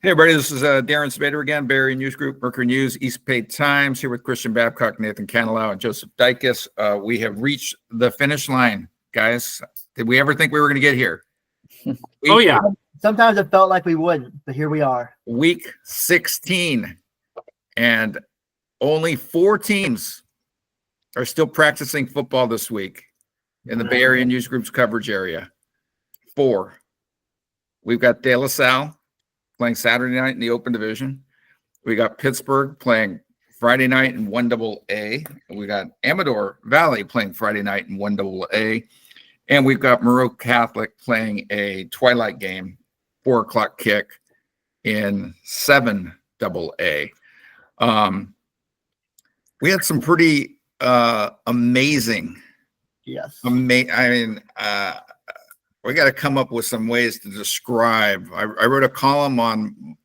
Hey, everybody, this is Darren Sabedra again, Barry News Group, Mercury News, East Bay Times, here with Christian Babcock, Nathan Canilao, and Joseph Dycus. We have reached the finish line, guys. Did we ever think we were going to get here? Oh, yeah. Sometimes it felt like we wouldn't, but here we are. Week 16, and only 4 teams are still practicing football this week in the Bay Area News Group's coverage area. 4. We've got De La Salle playing Saturday night in the Open Division. We got Pittsburgh playing Friday night in 1AA. We got Amador Valley playing Friday night in 1AA. And we've got Maro Catholic playing a twilight game, 4 o'clock kick in 7AA. We had some pretty amazing. Yes. We got to come up with some ways to describe. I wrote a column on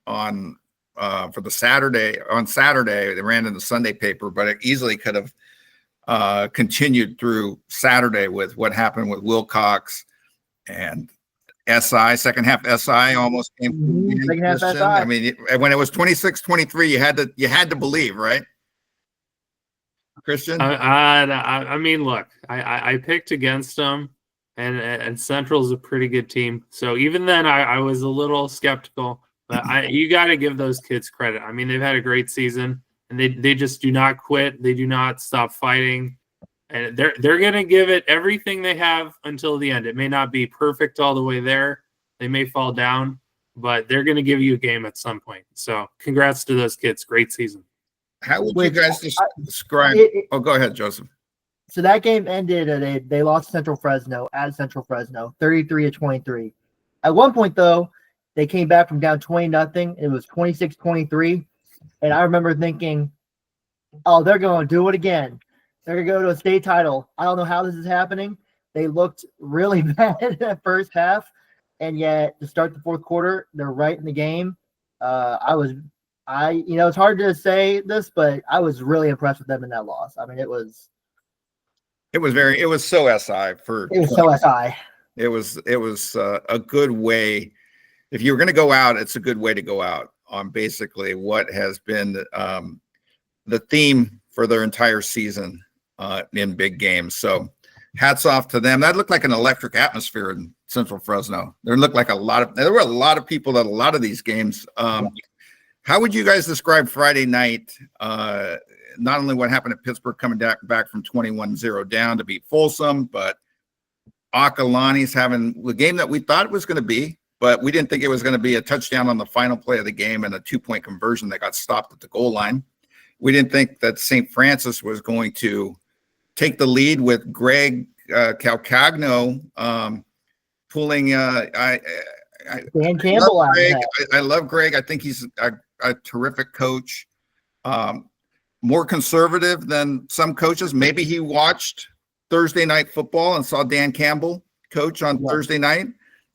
for the Saturday. On Saturday, they ran in the Sunday paper, but it easily could have continued through Saturday with what happened with Wilcox and SI. Second half SI almost came. Second half SI. I mean, when it was 26-23, you had to believe, right? Christian? I mean, look, I picked against them. And Central's a pretty good team. So even then, I was a little skeptical. But you got to give those kids credit. I mean, they've had a great season, and they just do not quit. They do not stop fighting. And they're going to give it everything they have until the end. It may not be perfect all the way there. They may fall down, but they're going to give you a game at some point. So congrats to those kids. Great season. How would you guys describe? Go ahead, Joseph. So that game ended. They lost Central Fresno at Central Fresno, 33-23. At one point, though, they came back from down 20-0. It was 26-23. And I remember thinking, oh, they're going to do it again. They're going to go to a state title. I don't know how this is happening. They looked really bad in that first half. And yet, to start the fourth quarter, they're right in the game. It's hard to say this, but I was really impressed with them in that loss. I mean, it was so SI for. It was so SI. It was a good way. If you were going to go out, it's a good way to go out on basically what has been the theme for their entire season in big games. So hats off to them. That looked like an electric atmosphere in Central Fresno. There were a lot of people at a lot of these games. How would you guys describe Friday night? Not only what happened at Pittsburgh coming back from 21-0 down to beat Folsom, but Akalani's having the game that we thought it was going to be, but we didn't think it was going to be a touchdown on the final play of the game and a 2-point conversion that got stopped at the goal line. We didn't think that St. Francis was going to take the lead with Greg Calcagno pulling. Dan Campbell out. I love Greg. I think he's a terrific coach. More conservative than some coaches. Maybe he watched Thursday night football and saw Dan Campbell coach on Thursday night.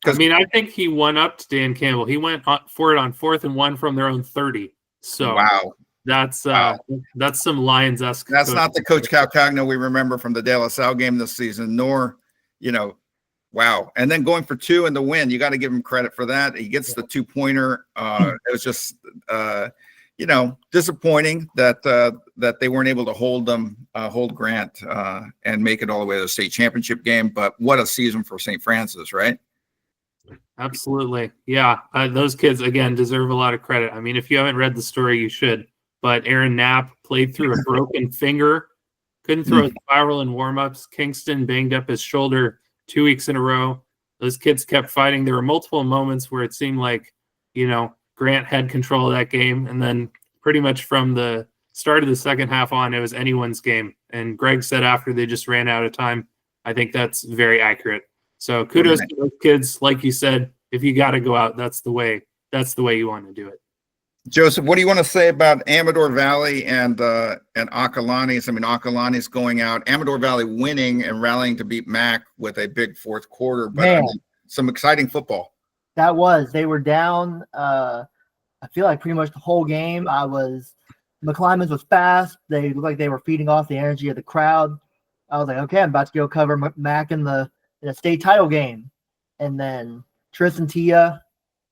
I mean, I think he went up to Dan Campbell. He went for it on 4th and 1 from their own 30. So wow, that's some Lions-esque. That's not the Coach Calcagno we remember from the De La Salle game this season. Nor, wow. And then going for 2 in the win, you got to give him credit for that. He gets the 2-pointer. It was just. Disappointing that they weren't able to hold Grant and make it all the way to the state championship game. But what a season for St. Francis, right? Absolutely. Yeah. Those kids, again, deserve a lot of credit. I mean, if you haven't read the story, you should. But Aaron Knapp played through a broken finger, couldn't throw a spiral in warmups. Kingston banged up his shoulder 2 weeks in a row. Those kids kept fighting. There were multiple moments where it seemed like, Grant had control of that game, and then pretty much from the start of the second half on, it was anyone's game. And Greg said after they just ran out of time, I think that's very accurate. So kudos to those kids. Like you said, if you got to go out, that's the way you want to do it. Joseph, what do you want to say about Amador Valley and Akalani's? I mean, Akalani's going out, Amador Valley winning and rallying to beat Mac with a big fourth quarter, but some exciting football. They were down. I feel like pretty much the whole game. McClymonds was fast. They looked like they were feeding off the energy of the crowd. I was like, okay, I'm about to go cover Mac in a state title game. And then Tristan Tia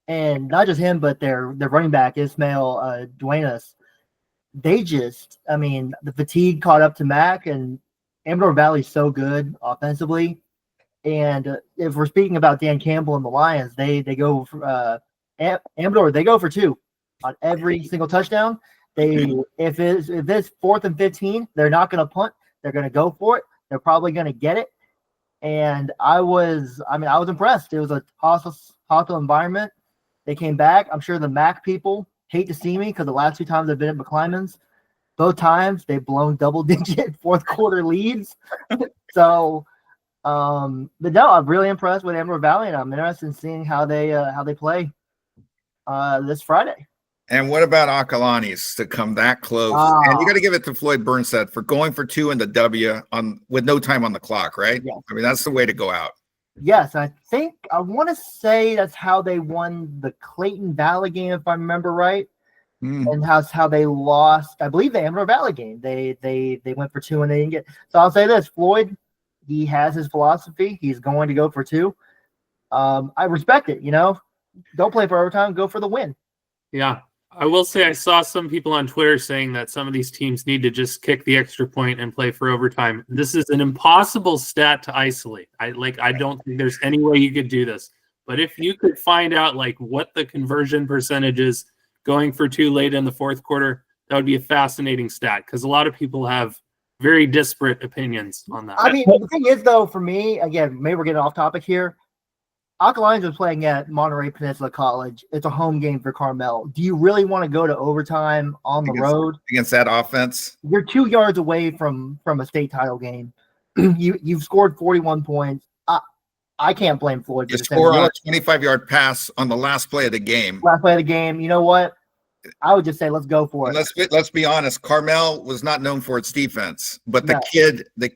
and not just him, but their running back Ismail Duenas. They just, I mean, the fatigue caught up to Mac, and Amador Valley's so good offensively. And if we're speaking about Dan Campbell and the Lions, they go for Amador. They go for 2 on every single touchdown. If it's 4th and 15, they're not going to punt. They're going to go for it. They're probably going to get it. And I was impressed. It was a hostile environment. They came back. I'm sure the MAC people hate to see me because the last 2 times I've been at McClymonds, both times they've blown double-digit fourth-quarter leads. So, but no, I'm really impressed with Amador Valley, and I'm interested in seeing how they play this Friday. And what about Acalanes to come that close? And you got to give it to Floyd Burnstead for going for 2 in the W with no time on the clock, right? Yeah. I mean, that's the way to go out. Yes, I want to say that's how they won the Clayton Valley game, if I remember right. And how they lost, I believe, the Amador Valley game. They went for 2 and they didn't get. So I'll say this: Floyd, he has his philosophy. He's going to go for 2. I respect it. Don't play for overtime. Go for the win. Yeah. I will say I saw some people on Twitter saying that some of these teams need to just kick the extra point and play for overtime. This is an impossible stat to isolate. I don't think there's any way you could do this. But if you could find out what the conversion percentage is going for 2 late in the fourth quarter, that would be a fascinating stat because a lot of people have very disparate opinions on that. I mean, the thing is, though, for me, again, maybe we're getting off topic here. Acalanes was playing at Monterey Peninsula College. It's a home game for Carmel. Do you really want to go to overtime on the road against that offense? You're 2 yards away from a state title game. You've scored 41 points. I can't blame Floyd. You score on a 25-yard pass on the last play of the game. Last play of the game. You know what? I would just say let's go for it. Let's be honest. Carmel was not known for its defense, but the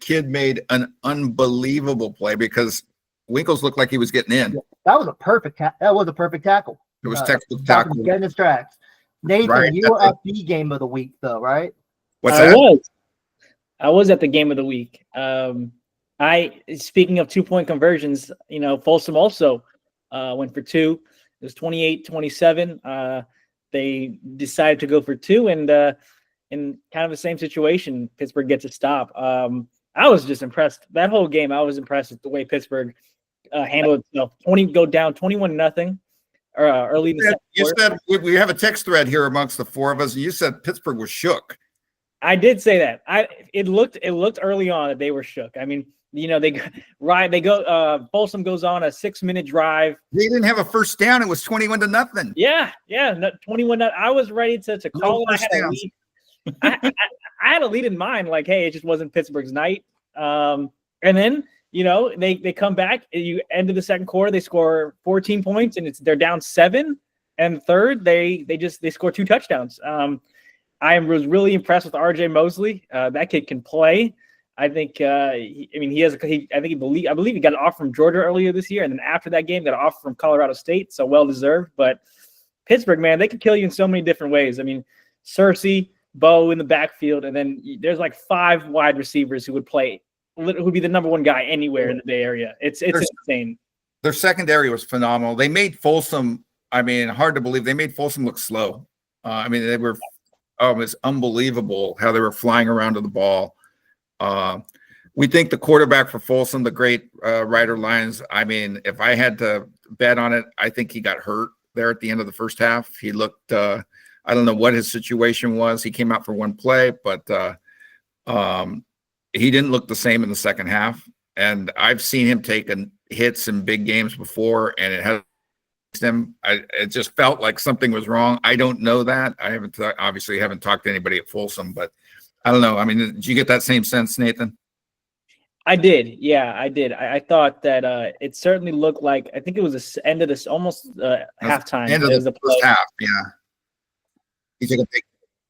kid made an unbelievable play because Winkles looked like he was getting in. That was a perfect tackle. It was textbook tackle. Getting his tracks. Nathan, you were at the game of the week, though, right? What's that? I was at the game of the week. Speaking of 2-point conversions, Folsom also went for 2. It was 28-27. They decided to go for 2, and in kind of the same situation, Pittsburgh gets a stop. I was just impressed. That whole game, I was impressed with the way Pittsburgh handled itself. Go down 21-0 early in the second quarter. You said we have a text thread here amongst the 4 of us, and you said Pittsburgh was shook. I did say that. It looked early on that they were shook. I mean, Folsom goes on a 6-minute drive. They didn't have a first down. It was 21-0. Yeah, 21. I was ready to call it. I had a lead in mind, hey, it just wasn't Pittsburgh's night. And then they come back. You end of the second quarter, they score 14 points, and they're down 7. And third, they score 2 touchdowns. I was really impressed with RJ Mosley. That kid can play. I think I believe he got an offer from Georgia earlier this year, and then after that game got an offer from Colorado State, so well deserved. But Pittsburgh, man, they could kill you in so many different ways. I mean, Cersei, Bo in the backfield, and then there's 5 wide receivers who would be the number 1 guy anywhere in the Bay Area. It's insane. Their secondary was phenomenal. They made Folsom, hard to believe, they made Folsom look slow. They were it was unbelievable how they were flying around to the ball. We think the quarterback for Folsom, the great Ryder Lyons, if I had to bet on it, I think he got hurt there at the end of the first half. He looked, I don't know what his situation was. He came out for 1 play, but he didn't look the same in the second half. And I've seen him take hits in big games before, and it has him. It just felt like something was wrong. I don't know that. I obviously haven't talked to anybody at Folsom, but I don't know. Did you get that same sense, Nathan? I did. Yeah, I did. I thought that it certainly looked like, I think it was the end of this almost halftime. End of the first half, yeah. He took a big.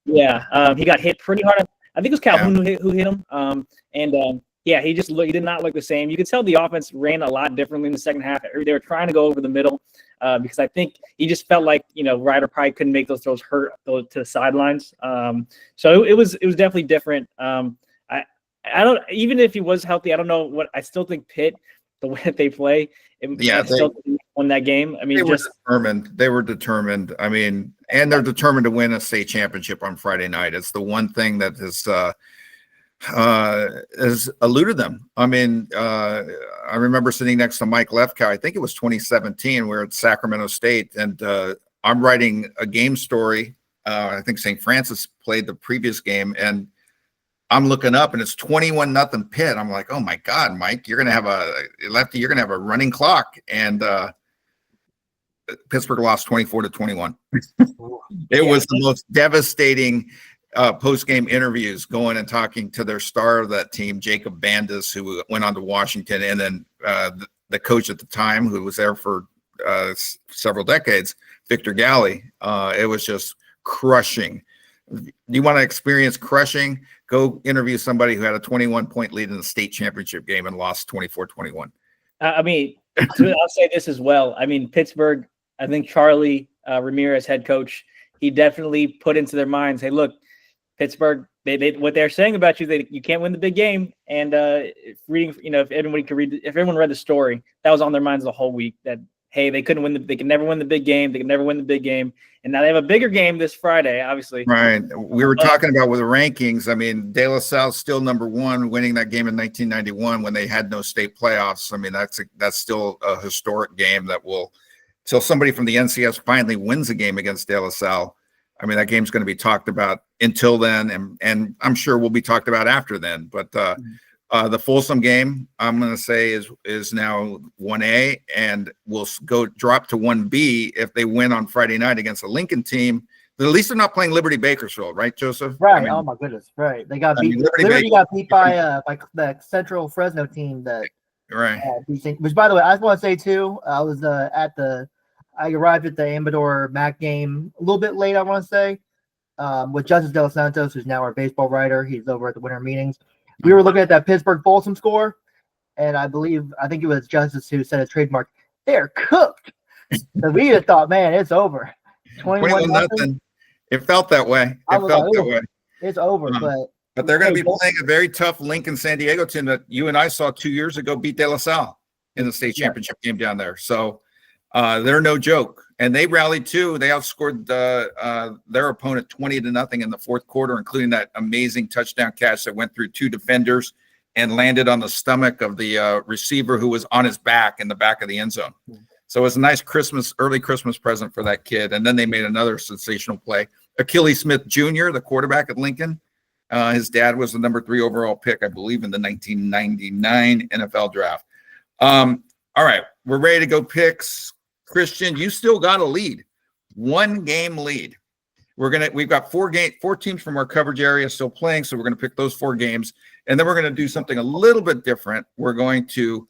Yeah, he got hit pretty hard. I think it was Calhoun who hit him. He did not look the same. You could tell the offense ran a lot differently in the second half. They were trying to go over the middle because I think he just felt like, Ryder probably couldn't make those throws hurt to the sidelines. So it was definitely different. I don't, even if he was healthy, I don't know I still think Pitt, the way that they play, won that game. I mean, They were determined. They were determined. I mean, and they're determined to win a state championship on Friday night. It's the one thing that has eluded them. I mean, I remember sitting next to Mike Lefkow. I think it was 2017. We were at Sacramento State, and I'm writing a game story. I think St. Francis played the previous game, and I'm looking up, and it's 21-0 Pitt. I'm like, oh my God, Mike, you're gonna have a running clock, and Pittsburgh lost 24-21. It was the most devastating post-game interviews, going and talking to their star of that team, Jacob Bandas, who went on to Washington, and then the coach at the time, who was there for several decades, Victor Galley. It was just crushing. Do you want to experience crushing? Go interview somebody who had a 21-point lead in the state championship game and lost 24-21. I mean, I'll say this as well. I mean, Pittsburgh, I think Charlie Ramirez, head coach, he definitely put into their minds, hey, look, Pittsburgh, they what they're saying about you, you can't win the big game. And if everyone read the story, that was on their minds the whole week, that hey, they could never win the big game. They could never win the big game. And now they have a bigger game this Friday, obviously. Right. We were talking about with the rankings. I mean, De La Salle still number one, winning that game in 1991 when they had no state playoffs. I mean, that's still a historic game that will, till somebody from the NCS finally wins a game against De La Salle. I mean, that game's going to be talked about until then, and I'm sure will be talked about after then. But the Folsom game, I'm going to say, is now 1A, and will drop to 1B if they win on Friday night against a Lincoln team. But at least they're not playing Liberty-Bakersfield, right, Joseph? Right. I mean, oh my goodness. Right. They got beat. Liberty got beat by the Central Fresno team that. Right. Which, by the way, I just want to say too, I arrived at the Amador Mac game a little bit late, I want to say, with Justice De Los Santos, who's now our baseball writer. He's over at the winter meetings. We were looking at that Pittsburgh Folsom score, and I think it was Justice who said a trademark, they're cooked. So we just thought, man, it's over. 21-0. It felt that way. It's over, but they're going to be playing a very tough Lincoln San Diego team that you and I saw 2 years ago beat De La Salle in the state championship game down there. So they're no joke, and they rallied too. They outscored their opponent 20-0 in the fourth quarter, including that amazing touchdown catch that went through two defenders and landed on the stomach of the receiver, who was on his back in the back of the end zone. So it was a nice early Christmas present for that kid. And then they made another sensational play. Achilles Smith Jr., the quarterback at Lincoln, his dad was the number 3 overall pick, I believe, in the 1999 NFL draft. All right, we're ready to go picks. Christian, you still got a lead, 1 game lead. We've got 4 teams from our coverage area still playing, so we're going to pick those 4 games, and then we're going to do something a little bit different. We're going to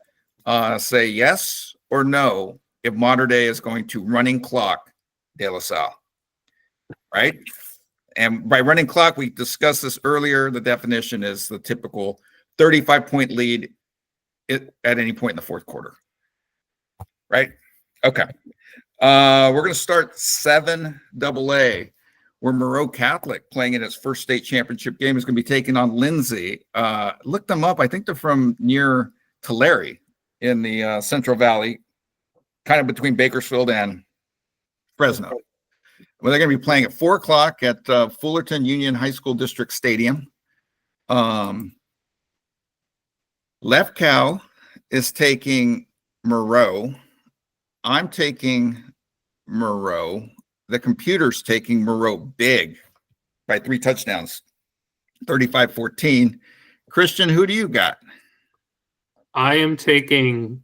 say yes or no if Mater Dei is going to running clock De La Salle, right? And by running clock, we discussed this earlier. The definition is the typical 35-point lead at any point in the fourth quarter, right? Okay. We're going to start 7AA, where Maro Catholic, playing in its first state championship game, is going to be taking on Lindsay. Look them up. I think they're from near Tulare in the Central Valley, kind of between Bakersfield and Fresno. Well, they're going to be playing at 4 o'clock at Fullerton Union High School District Stadium. Lefkow is taking Moreau. I'm taking Moreau. The computer's taking Moreau big by 3 touchdowns, 35-14. Christian, who do you got? I am taking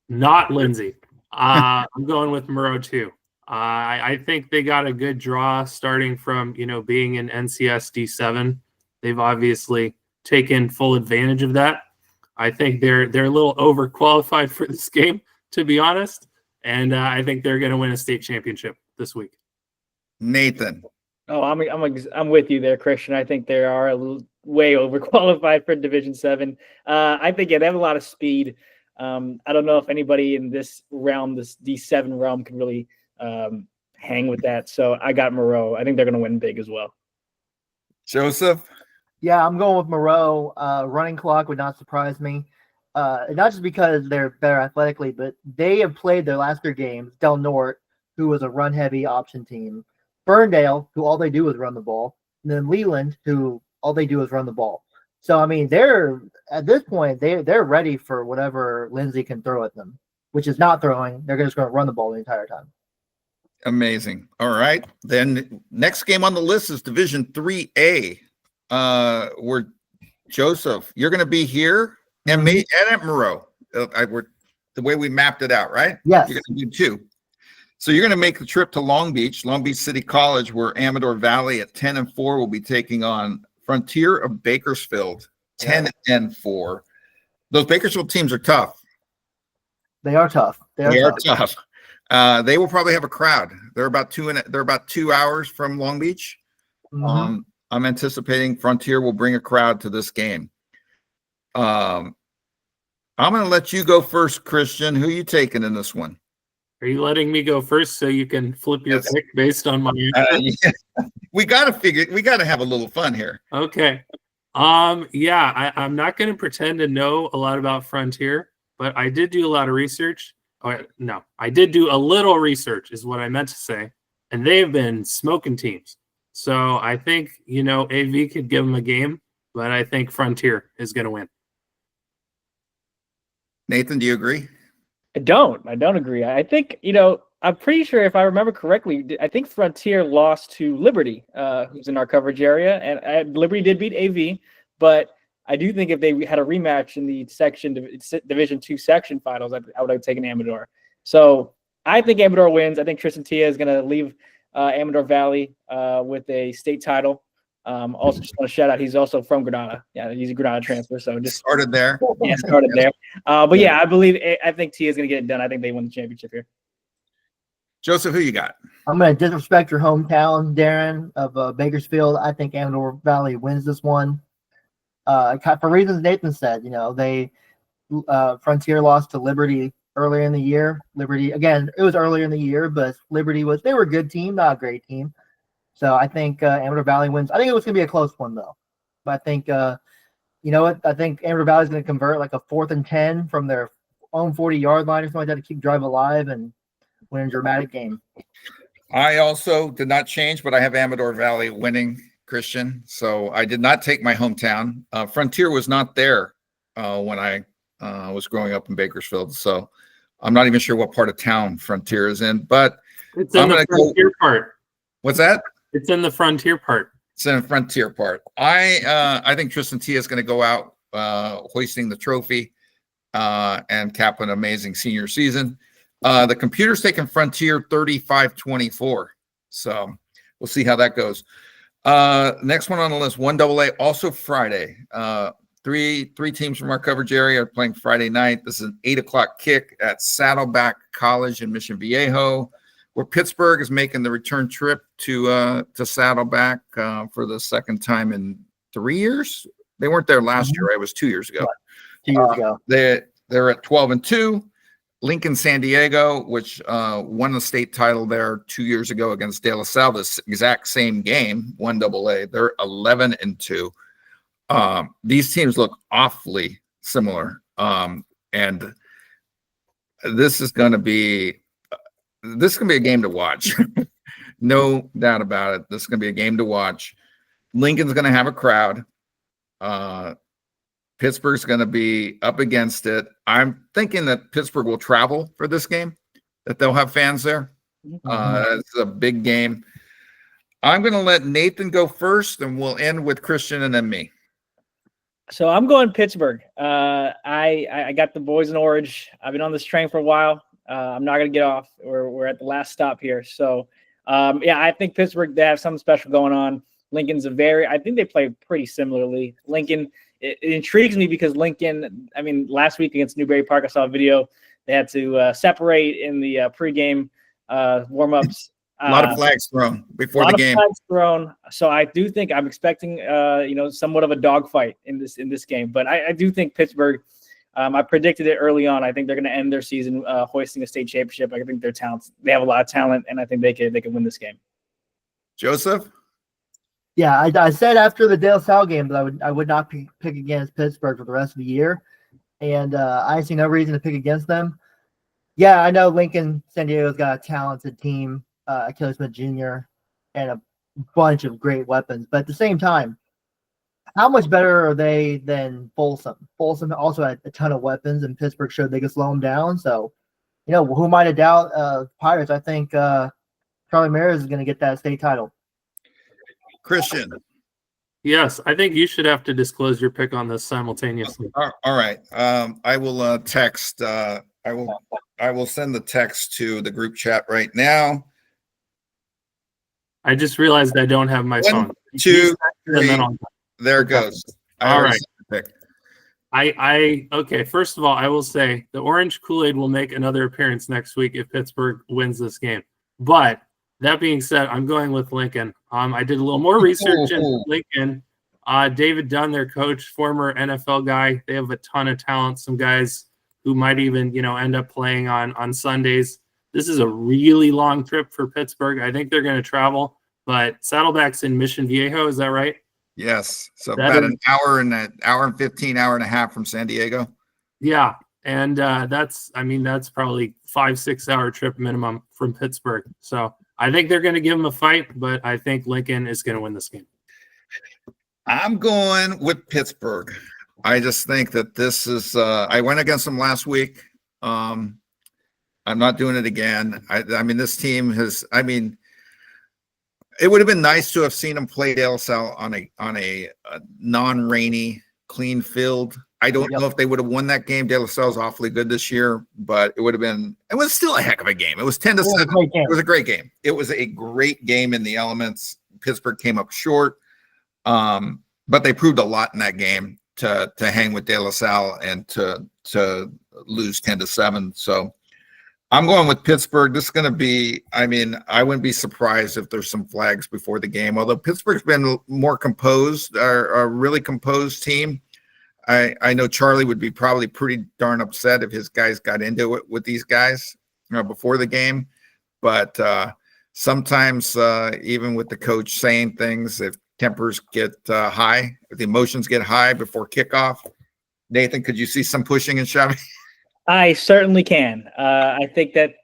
not Lindsay. I'm going with Moreau too. I think they got a good draw starting from, being in NCS D7. They've obviously taken full advantage of that. I think they're a little overqualified for this game, to be honest. And I think they're going to win a state championship this week. Nathan. Oh, I'm with you there, Christian. I think they are way overqualified for Division 7. I think they have a lot of speed. I don't know if anybody in this realm, this D7 realm, can really hang with that. So I got Moreau. I think they're going to win big as well. Joseph? Yeah, I'm going with Moreau. Running clock would not surprise me. not just because they're better athletically, but they have played their last 3 games. Del Norte, who was a run-heavy option team, Ferndale, who all they do is run the ball, and then Leland, who all they do is run the ball. So I mean, they're at this point they're ready for whatever Lindsay can throw at them, which is not throwing. They're just going to run the ball the entire time. Amazing. All right. Then next game on the list is Division 3A. Where Joseph, you're going to be here and me and at Moreau. We're the way we mapped it out, right? Yes. You're going to do 2. So you're going to make the trip to Long Beach City College, where Amador Valley at 10-4 will be taking on Frontier of Bakersfield, 10-4. Those Bakersfield teams are tough. They are tough. They are tough. They will probably have a crowd. They're about 2 hours from Long Beach. Mhm. I'm anticipating Frontier will bring a crowd to this game. I'm going to let you go first, Christian. Who are you taking in this one? Are you letting me go first so you can flip your Yes. pick based on my Yeah. We got to have a little fun here. Okay. I'm not going to pretend to know a lot about Frontier, but I did do a lot of research. I did do a little research is what I meant to say. And they've been smoking teams. So I think, AV could give them a game, but I think Frontier is going to win. Nathan, do you agree? I don't agree. I think, I'm pretty sure if I remember correctly, I think Frontier lost to Liberty, who's in our coverage area. And Liberty did beat AV, but I do think if they had a rematch in the Division 2 section finals, I would have taken Amador. So I think Amador wins. I think Tristan Tia is going to leave Amador Valley with a state title. Also, just want to shout out, he's also from Granada. Yeah, he's a Granada transfer. So just Started there. Yeah, started there. But yeah, I think Tia is going to get it done. I think they win the championship here. Joseph, who you got? I'm going to disrespect your hometown, Darren, of Bakersfield. I think Amador Valley wins this one. For reasons Nathan said, they Frontier lost to Liberty earlier in the year. Liberty, again, it was earlier in the year, but Liberty they were a good team, not a great team. So I think Amador Valley wins. I think it was going to be a close one, though. But I think, you know what? I think Amador Valley is going to convert like a 4th and 10 from their own 40-yard line or something like that to keep drive alive and win a dramatic game. I also did not change, but I have Amador Valley winning, Christian. So I did not take my hometown. Frontier was not there when I was growing up in Bakersfield. So I'm not even sure what part of town Frontier is in, but It's in the Frontier part. What's that? It's in the Frontier part. It's in the Frontier part. I think Tristan Tia is going to go out hoisting the trophy and cap an amazing senior season. The computer's taking Frontier 35-24. So we'll see how that goes. Next one on the list, 1AA, also Friday. Three teams from our coverage area are playing Friday night. This is an 8:00 kick at Saddleback College in Mission Viejo, where Pittsburgh is making the return trip to Saddleback for the second time in 3 years. They weren't there last year, right? It was 2 years ago. 2 years ago. They're at 12-2. Lincoln San Diego, which won the state title there 2 years ago against De La Salle, this exact same game, 1AA. They're 11-2. These teams look awfully similar. And this is going to be a game to watch. No doubt about it. This is going to be a game to watch. Lincoln's going to have a crowd. Pittsburgh's going to be up against it. I'm thinking that Pittsburgh will travel for this game, that they'll have fans there. It's a big game. I'm going to let Nathan go first, and we'll end with Christian and then me. So I'm going Pittsburgh. I got the boys in orange. I've been on this train for a while. I'm not going to get off. We're at the last stop here. So, I think Pittsburgh, they have something special going on. Lincoln's I think they play pretty similarly. Lincoln, it intrigues me because Lincoln, last week against Newberry Park, I saw a video. They had to separate in the pregame warm-ups. A lot of flags thrown before the game. Flags thrown. So I do think I'm expecting, somewhat of a dogfight in this game. But I do think Pittsburgh. I predicted it early on. I think they're going to end their season hoisting a state championship. I think they have a lot of talent, and I think they can win this game. Joseph? Yeah, I said after the De La Salle game that I would not pick against Pittsburgh for the rest of the year. and I see no reason to pick against them. Yeah, I know Lincoln San Diego's got a talented team, Achilles Smith Jr., and a bunch of great weapons. But at the same time, how much better are they than Folsom? Folsom also had a ton of weapons, and Pittsburgh showed they could slow them down. So, who might have doubt Pirates? I think Charlie Maris is going to get that state title. Christian. Yes, I think you should have to disclose your pick on this simultaneously. All right. I will text. I will send the text to the group chat right now. I just realized I don't have my 1, phone. 2, 3. And then There it goes. All right. Okay. First of all, I will say the orange Kool-Aid will make another appearance next week if Pittsburgh wins this game. But that being said, I'm going with Lincoln. I did a little more research into Lincoln. David Dunn, their coach, former NFL guy. They have a ton of talent. Some guys who might even, end up playing on Sundays. This is a really long trip for Pittsburgh. I think they're going to travel, but Saddleback's in Mission Viejo. Is that right? Yes. So about an hour and 15, hour and a half from San Diego. Yeah. And that's probably 5-6 hour trip minimum from Pittsburgh. So I think they're going to give them a fight, but I think Lincoln is going to win this game. I'm going with Pittsburgh. I just think that this is I went against them last week. I'm not doing it again. I mean, this team has, it would have been nice to have seen them play De La Salle on a non-rainy, clean field. I don't know if they would have won that game. De La Salle's awfully good this year, but it was still a heck of a game. It was 10-7. It was a great game. It was a great game in the elements. Pittsburgh came up short, but they proved a lot in that game to hang with De La Salle and to lose 10-7. So I'm going with Pittsburgh. This is going to be, I wouldn't be surprised if there's some flags before the game, although Pittsburgh's been more composed, a really composed team. I know Charlie would be probably pretty darn upset if his guys got into it with these guys before the game. But sometimes even with the coach saying things, if tempers get high, if the emotions get high before kickoff, Nathan, could you see some pushing and shoving? I certainly can. I think that,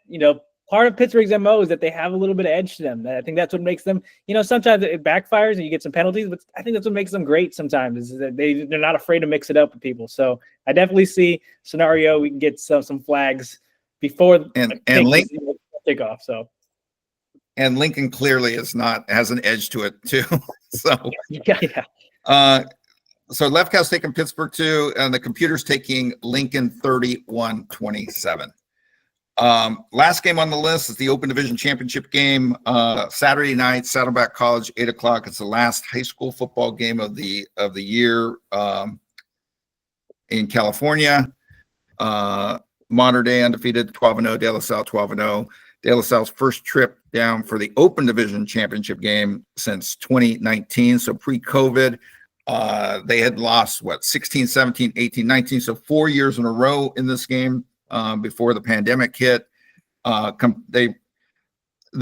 part of Pittsburgh's MO is that they have a little bit of edge to them. I think that's what makes them, sometimes it backfires and you get some penalties, but I think that's what makes them great sometimes is that they're not afraid to mix it up with people. So I definitely see scenario we can get some flags before and Lincoln kickoff. So. And Lincoln clearly has an edge to it too. So yeah. So Lefkow's taking Pittsburgh too, and the computer's taking Lincoln 31-27. Last game on the list is the Open Division Championship game. Saturday night, Saddleback College, 8:00. It's the last high school football game of the year in California. Mater Dei undefeated, 12-0. De La Salle 12-0. De La Salle's first trip down for the Open Division Championship game since 2019. So pre-COVID. They had lost 16, 17, 18, 19. So 4 years in a row in this game before the pandemic hit. They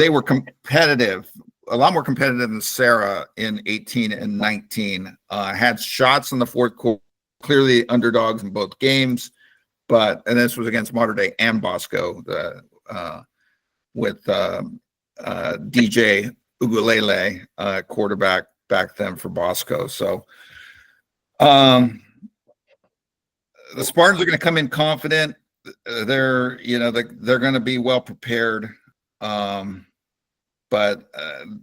were competitive, a lot more competitive than Sarah in 18 and 19. Had shots in the fourth quarter, clearly underdogs in both games. And this was against Mater Dei and Bosco with DJ Ugulele, quarterback back then for Bosco. So the Spartans are going to come in confident. They're going to be well prepared. But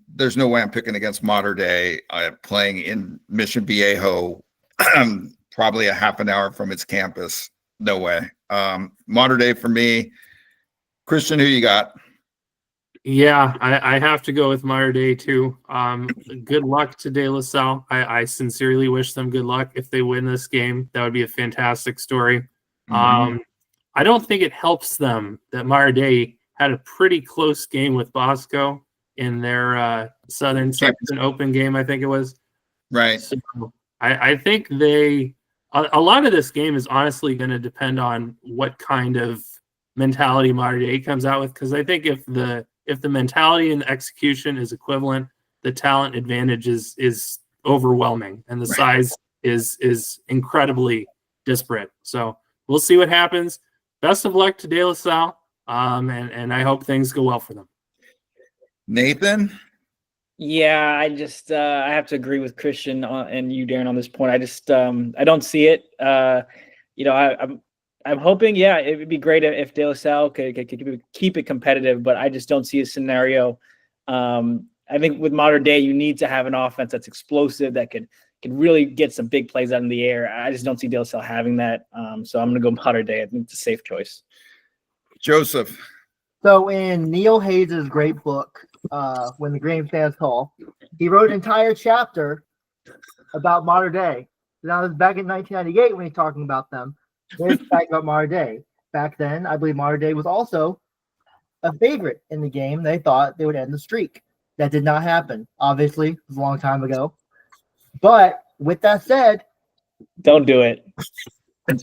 there's no way I'm picking against Mater Dei playing in Mission Viejo, probably a half an hour from its campus. No way. Mater Dei for me. Christian, who you got? Yeah, I have to go with Mater Dei too. Good luck to De La Salle. I sincerely wish them good luck if they win this game. That would be a fantastic story. Mm-hmm. I don't think it helps them that Mater Dei had a pretty close game with Bosco in their Southern Section Open game, I think it was. Right. So I think a lot of this game is honestly going to depend on what kind of mentality Mater Dei comes out with, because I think if the mentality and the execution is equivalent, the talent advantage is overwhelming, and the size is incredibly disparate. So we'll see what happens. Best of luck to De La Salle, and I hope things go well for them. Nathan? Yeah, I just I have to agree with Christian and you, Darren, on this point. I just I don't see it. I'm hoping, yeah, it would be great if De La Salle could keep it competitive, but I just don't see a scenario. I think with Mater Dei, you need to have an offense that's explosive, that could really get some big plays out in the air. I just don't see De La Salle having that. So I'm going to go Mater Dei. I think it's a safe choice. Joseph? So in Neil Hayes' great book, When the Game Stands Tall, he wrote an entire chapter about Mater Dei. Now, this is back in 1998 when he's talking about them. Here's the fact about Mater Dei. Back then, I believe Mater Dei was also a favorite in the game. They thought they would end the streak. That did not happen. Obviously, it was a long time ago. But with that said, don't do it.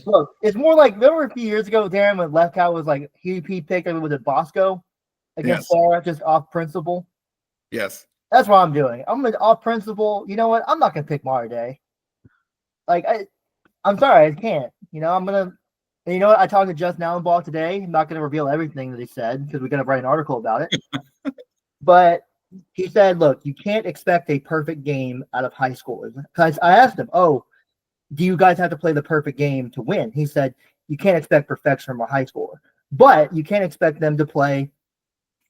Look, it's more like, remember a few years ago, Darren, when Lefkow was like, he picked, was it Bosco against Sarah, just off principle? Yes. That's what I'm doing. I'm going to, off principle, you know what? I'm not going to pick Mater Dei. Like, I'm sorry, I can't. I'm going to, and you know what? I talked to Justin Allenbaugh today. I'm not going to reveal everything that he said because we're going to write an article about it. But he said, look, you can't expect a perfect game out of high schoolers. Because I asked him, do you guys have to play the perfect game to win? He said, you can't expect perfection from a high schooler, but you can't expect them to play.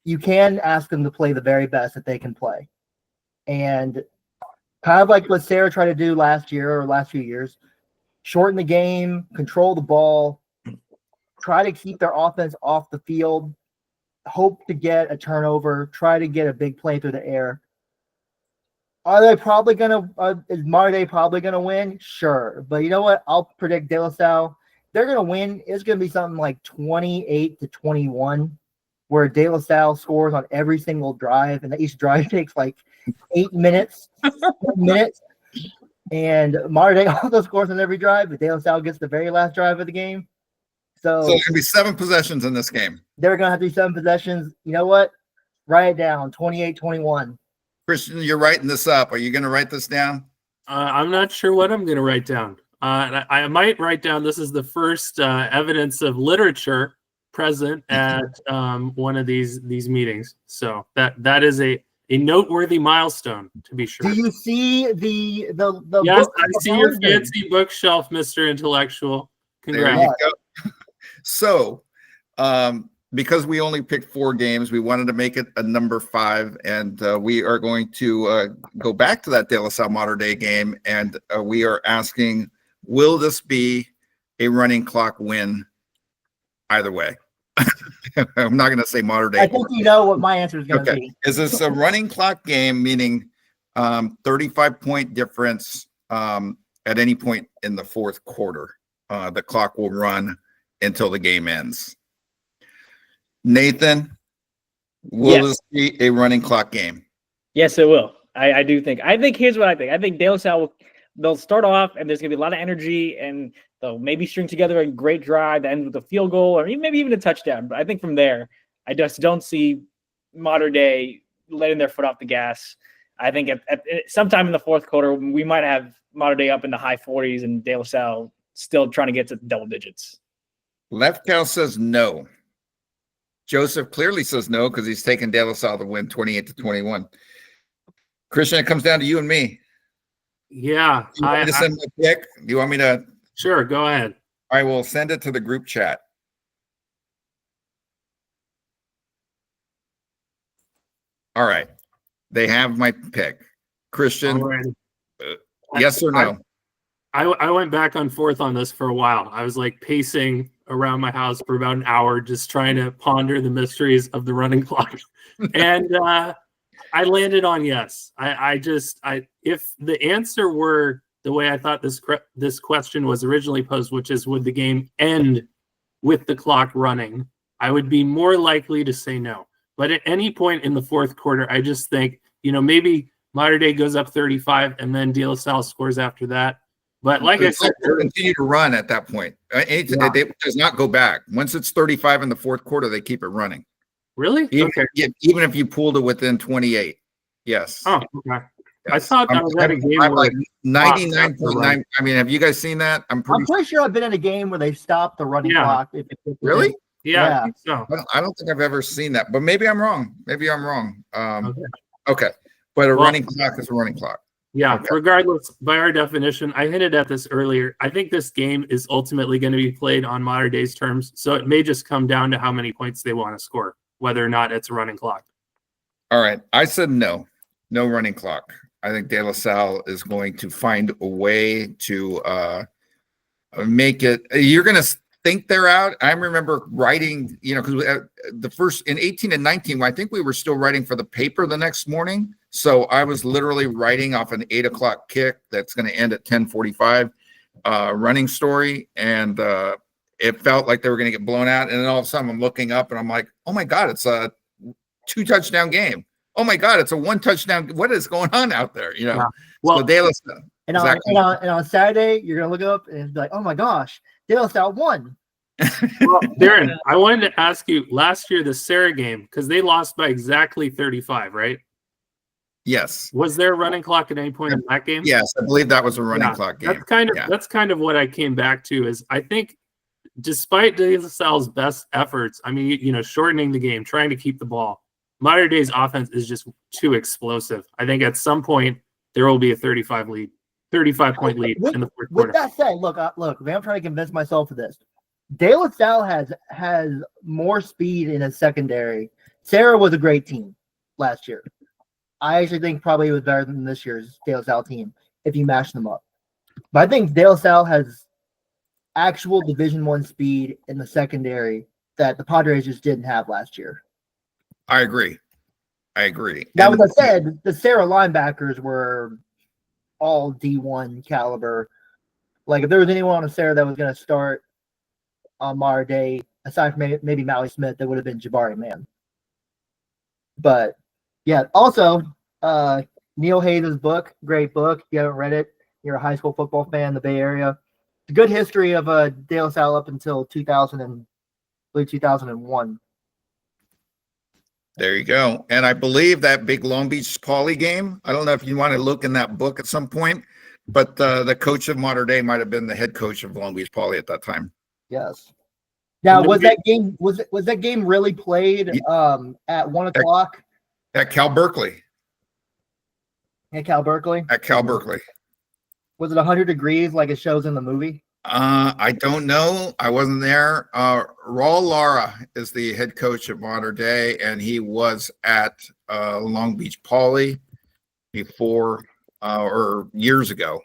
You can ask them to play the very best that they can play. And kind of like what Sarah tried to do last year or last few years, shorten the game, control the ball, try to keep their offense off the field, hope to get a turnover, try to get a big play through the air. Are they probably going to is Mater Dei probably going to win? Sure. But you know what? I'll predict De La Salle. They're going to win. It's going to be something like 28-21, where De La Salle scores on every single drive, and each drive takes like 8 minutes, 10 minutes. And Mater Dei also scores on every drive, but De La Salle gets the very last drive of the game. So it's going to be 7 possessions in this game. They're going to have to be 7 possessions. You know what? Write it down, 28-21. Christian, you're writing this up. Are you going to write this down? I'm not sure what I'm going to write down. I might write down this is the first evidence of literature present at one of these meetings. So that is a noteworthy milestone, to be sure. Do you see the Yes, I see your fancy bookshelf, Mr. Intellectual. Congrats. There you go. So, because we only picked 4 games, we wanted to make it a number 5, and we are going to go back to that De La Salle Mater Dei game, and we are asking, will this be a running clock win either way? I'm not going to say Mater Dei. I think you know what my answer is going to be. Is this a running clock game, meaning 35-point difference at any point in the fourth quarter? The clock will run until the game ends. Nathan, will this be a running clock game? Yes, it will. I do think. I think here's what I think. I think De La Salle they'll start off, and there's going to be a lot of energy, and they'll maybe string together a great drive that ends with a field goal or maybe even a touchdown. But I think from there, I just don't see Mater Dei letting their foot off the gas. I think at sometime in the fourth quarter, we might have Mater Dei up in the high 40s and De La Salle still trying to get to double digits. Lefkow says no. Joseph clearly says no because he's taking De La Salle to win 28-21. Christian, it comes down to you and me. Yeah. Do you want me to send my pick? Do you want me to? Sure, go ahead. I will send it to the group chat. All right. They have my pick. Christian, yes or no? I went back and forth on this for a while. I was like pacing around my house for about an hour, just trying to ponder the mysteries of the running clock. And I landed on yes. If the answer were the way I thought this question was originally posed, which is would the game end with the clock running, I would be more likely to say no. But at any point in the fourth quarter, I just think, maybe Mater Dei goes up 35 and then De La Salle scores after that. But like I said, continue to run at that point. It does not go back. Once it's 35 in the fourth quarter, they keep it running. Really? Even if you pulled it within 28. Yes. Oh, okay. I thought I was at a game I'm where like 99.9. I mean, have you guys seen that? I'm I'm pretty sure I've been in a game where they stopped the running Yeah. clock. Really? Yeah, I think so. I don't think I've ever seen that, but maybe I'm wrong. Okay. Okay. But a Well- running clock is a running clock. Yeah, Okay. regardless, by our definition, I hinted at this earlier. I think this game is ultimately going to be played on Mater Dei's terms, so it may just come down to how many points they want to score, whether or not it's a running clock. All right. I said no running clock. I think De La Salle is going to find a way to make it. You're going to think they're out. I remember writing, because the first in 18 and 19, I think we were still writing for the paper the next morning. So I was literally writing off an 8 o'clock kick that's going to end at 10:45 running story. And it felt like they were going to get blown out. And then all of a sudden I'm looking up and I'm like, oh my God, it's a 2 touchdown game. Oh my God, it's a 1 touchdown. What is going on out there? Yeah. Well, so De La Salle. And Exactly. on Saturday, you're gonna look up and be like, "Oh my gosh, De La Salle won." well, Darren, I wanted to ask you last year, the Sarah game, because they lost by exactly 35, right? Yes. Was there a running clock at any point in that game? Yes, I believe that was a running Yeah, clock game. That's kind of what I came back to is I think despite De La Salle's best efforts, I mean, shortening the game, trying to keep the ball, Mater Dei's offense is just too explosive. I think at some point there will be a 35-point lead in the fourth quarter. With that said, look, I'm trying to convince myself of this. De La Salle has more speed in his secondary. Sarah was a great team last year. I actually think probably it was better than this year's De La Salle team if you mash them up. But I think De La Salle has actual Division I speed in the secondary that the Padres just didn't have last year. I agree. Now, And- with that said, the Sarah linebackers were all D1 caliber. Like, if there was anyone on Sarah that was going to start on Mater Dei, aside from maybe Maui Smith, that would have been Jabari Man. But, yeah, also, Neil Hayes' book, great book. If you haven't read it, you're a high school football fan in the Bay Area. It's a good history of De La Salle up until 2001. There you go. And I believe that big Long Beach Poly game, I don't know if you want to look in that book at some point, but the coach of Mater Dei might have been the head coach of Long Beach Poly at that time. Yes. Now, was that game really played at 1 o'clock At Cal Berkeley. at Cal Berkeley? At Cal Berkeley. Was it 100 degrees like it shows in the movie? I don't know. I wasn't there. Raul Lara is the head coach at Mater Dei, and he was at Long Beach Poly before or years ago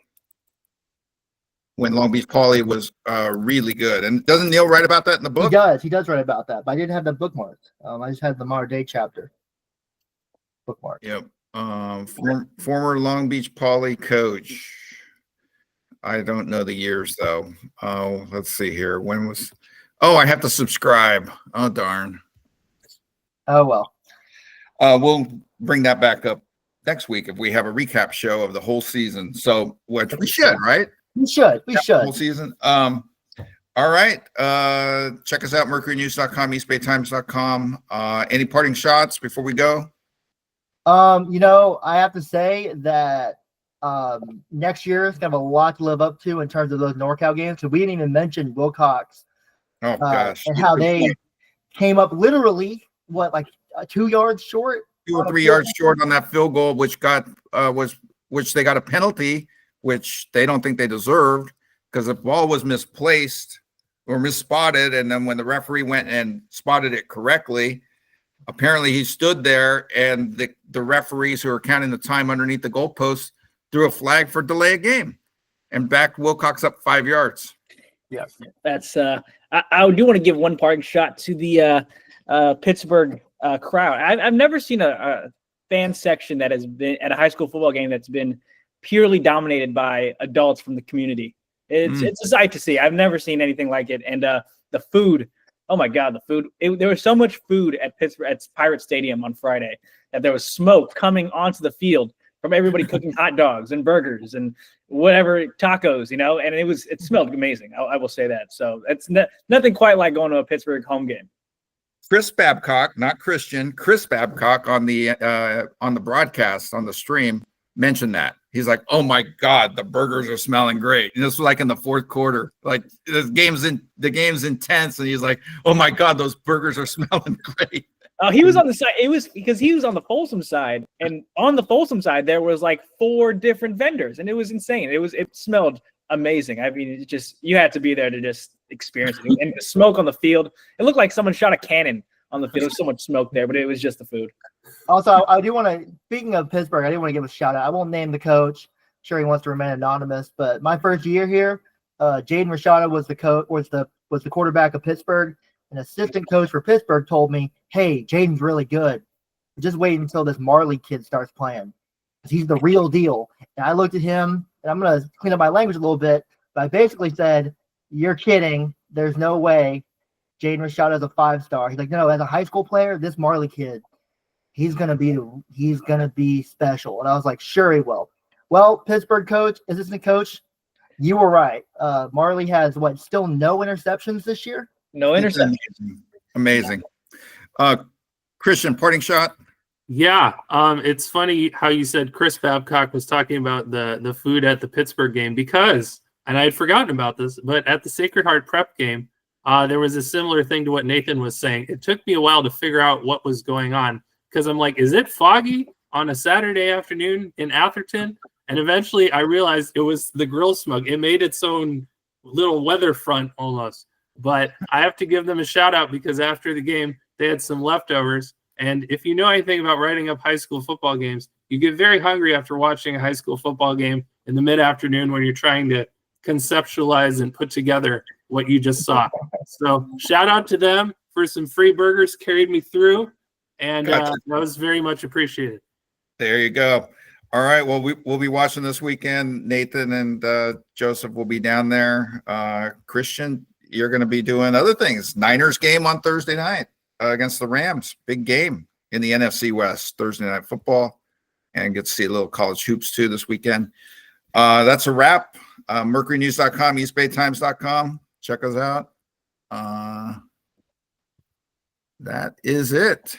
when Long Beach Poly was really good. And doesn't Neil write about that in the book? He does write about that, but I didn't have that bookmarked. I just had the Mater Dei chapter bookmarked. Yep. Former Long Beach Poly coach. I don't know the years though. Oh, let's see here. I have to subscribe. Oh, darn. Oh, well. We'll bring that back up next week if we have a recap show of the whole season. So what we should, right? We should. Whole season. All right. Check us out, mercurynews.com, eastbaytimes.com. Any parting shots before we go? I have to say that next year is gonna have a lot to live up to in terms of those NorCal games. So we didn't even mention Wilcox Oh gosh. and how they came up literally 2 yards short, 2 or 3 yards short on that field goal, which they got a penalty, which they don't think they deserved because the ball was misplaced or misspotted. And then when the referee went and spotted it correctly, apparently he stood there and the referees who are counting the time underneath the goalposts threw a flag for delay of game and backed Wilcox up 5 yards. Yes. That's I do want to give one parting shot to the Pittsburgh crowd. I've never seen a fan section that has been at a high school football game that's been purely dominated by adults from the community. It's a sight to see. I've never seen anything like it. And the food, oh my God, the food. There was so much food at Pirate Stadium on Friday that there was smoke coming onto the field from everybody cooking hot dogs and burgers and whatever tacos, and it smelled amazing. I will say that. So it's nothing quite like going to a Pittsburgh home game. Chris Babcock, not Christian, Chris Babcock on the broadcast on the stream mentioned that. He's like, "Oh my God, the burgers are smelling great." And this was like in the fourth quarter. Like the game's intense, and he's like, "Oh my God, those burgers are smelling great." Oh, he was on the side. It was because he was on the Folsom side, and on the Folsom side there was like 4 different vendors, and it was insane. It smelled amazing. I mean, you had to be there to just experience it. And the smoke on the field, it looked like someone shot a cannon on the field. There was so much smoke there, but it was just the food. Also, I do want to, speaking of Pittsburgh, I do want to give a shout out. I won't name the coach. I'm sure he wants to remain anonymous, but my first year here, Jaden Rashada was the quarterback of Pittsburgh. An assistant coach for Pittsburgh told me, "Hey, Jaden's really good. Just wait until this Marley kid starts playing, because he's the real deal." And I looked at him, and I'm going to clean up my language a little bit, but I basically said, "You're kidding. There's no way Jaden Rashada is a 5-star." He's like, "No, as a high school player, this Marley kid, he's gonna be special." And I was like, "Sure he will." Well, Pittsburgh coach, assistant coach, you were right. Marley has still no interceptions this year? No interceptions. Amazing. Christian, parting shot. Yeah, it's funny how you said Chris Babcock was talking about the food at the Pittsburgh game, because, and I had forgotten about this, but at the Sacred Heart prep game, there was a similar thing to what Nathan was saying. It took me a while to figure out what was going on, because I'm like, is it foggy on a Saturday afternoon in Atherton? And eventually I realized it was the grill smoke. It made its own little weather front almost. But I have to give them a shout out, because after the game, they had some leftovers. And if you know anything about writing up high school football games, you get very hungry after watching a high school football game in the mid-afternoon when you're trying to conceptualize and put together what you just saw. So shout out to them for some free burgers, carried me through. And that was very much appreciated. There you go. All right. Well, we'll be watching this weekend. Nathan and Joseph will be down there. Christian, you're going to be doing other things. Niners game on Thursday night against the Rams. Big game in the NFC West, Thursday night football, and get to see a little college hoops too this weekend. That's a wrap. MercuryNews.com, EastBayTimes.com. Check us out. That is it.